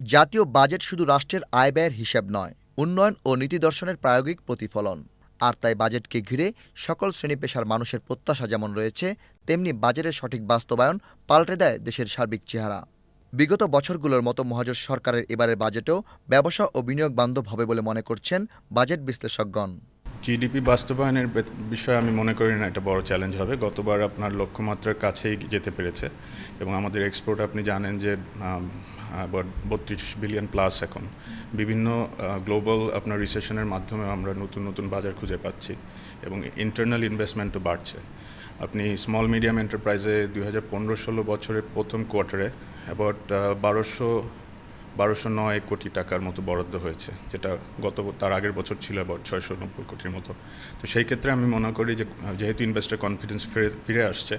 জাতীয় বাজেট শুধু রাষ্ট্রের আয়-ব্যয়ের হিসাব নয়, উন্নয়ন ও নীতি দর্শনের প্রায়োগিক প্রতিফলন। আর তাই বাজেটকে ঘিরে সকল শ্রেণী-পেশার মানুষের প্রত্যাশা যেমন রয়েছে, তেমনি বাজেটের সঠিক বাস্তবায়ন পাল্টে দেয় দেশের সার্বিক চেহারা। বিগত বছরগুলোর মতো মহাজোট সরকারের এবারের বাজেটও ব্যবসা ও বিনিয়োগ বান্ধব হবে বলে মনে করছেন বাজেট বিশ্লেষকগণ। জিডিপি বাস্তবায়নের বিষয়ে আমি মনে করি না এটা বড় চ্যালেঞ্জ হবে। গতবার আপনার লক্ষ্যমাত্রার কাছেই যেতে পেরেছে এবং আমাদের এক্সপোর্ট আপনি জানেন যে 32 বিলিয়ন প্লাস। এখন বিভিন্ন গ্লোবাল আপনার রিসেশনের মাধ্যমে আমরা নতুন নতুন বাজার খুঁজে পাচ্ছি এবং ইন্টারনাল ইনভেস্টমেন্টও বাড়ছে। আপনি স্মল মিডিয়াম এন্টারপ্রাইজে 2015-16 বছরের প্রথম কোয়ার্টারে অ্যাবাউট 1209 কোটি টাকার মতো বরাদ্দ হয়েছে, যেটা তার আগের বছর ছিল অ্যাবাউট 690 কোটির মতো। তো সেই ক্ষেত্রে আমি মনে করি যে যেহেতু ইনভেস্টর কনফিডেন্স ফিরে আসছে,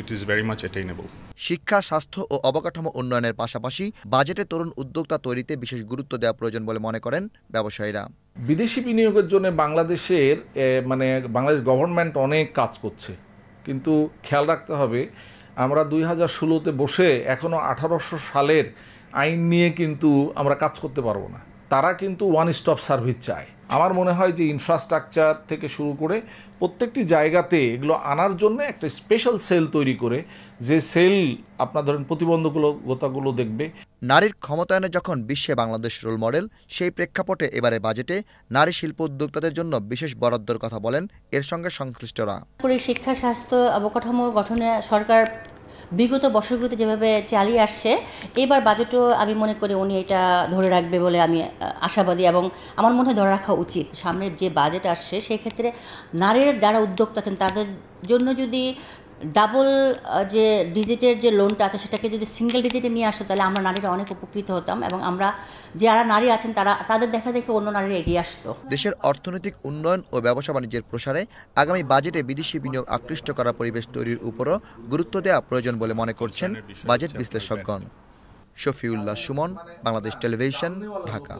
it is very much attainable. শিক্ষা, স্বাস্থ্য ও অবকাঠামো উন্নয়নের পাশাপাশি বাজেটে তরুণ উদ্যোক্তা তৈরিতে বিশেষ গুরুত্ব দেওয়া প্রয়োজন বলে মনে করেন ব্যবসায়ীরা। বিদেশি বিনিয়োগের জন্য বাংলাদেশের বাংলাদেশ গভর্নমেন্ট অনেক কাজ করছে, কিন্তু খেয়াল রাখতে হবে আমরা 2016-তে বসে এখনও 1800 সালের আইন নিয়ে কিন্তু আমরা কাজ করতে পারবো না। তারা কিন্তু ওয়ান স্টপ সার্ভিস চায়। আমার মনে হয় যে ইনফ্রাস্ট্রাকচার থেকে শুরু করে প্রত্যেকটি জায়গাতে এগুলো আনার জন্য একটা স্পেশাল সেল তৈরি করে, যে সেল আপনার ধরেন প্রতিবন্ধকতাগুলো দেখবে। নারীর ক্ষমতায়নে যখন বিশ্বে বাংলাদেশ রোল মডেল, সেই প্রেক্ষাপটে এবারে বাজেটে নারী শিল্প উদ্যোক্তাদের জন্য বিশেষ বরাদ্দর কথা বলেন এর সঙ্গে সংশ্লিষ্টরা। শিক্ষা, স্বাস্থ্য, অবকাঠামো গঠনে সরকার বিগত বছরগুলোতে যেভাবে চালিয়ে আসছে, এবার বাজেটও আমি মনে করি উনি এটা ধরে রাখবে বলে আমি আশাবাদী এবং আমার মনে হয় ধরে রাখা উচিত। সামনের যে বাজেট আসছে সেক্ষেত্রে নারীরা যারা উদ্যোক্তা আছেন তাদের জন্য যদি ডাবল যে ডিজিটের যে লোনটা আছে সেটাকে যদি সিঙ্গেল ডিজিটে নিয়ে আসতো, তাহলে আমরা নারীরা অনেক উপকৃত হতাম এবং আমরা যারা নারী আছেন তাদের দেখা দেখে অন্য নারীরা এগিয়ে আসতো। দেশের অর্থনৈতিক উন্নয়ন ও ব্যবসা বাণিজ্যের প্রসারে আগামী বাজেটে বিদেশি বিনিয়োগ আকৃষ্ট করার পরিবেশ তৈরির উপরও গুরুত্ব দেওয়া প্রয়োজন বলে মনে করছেন বাজেট বিশ্লেষকগণ। শফিউল্লাহ সুমন, বাংলাদেশ টেলিভিশন, ঢাকা।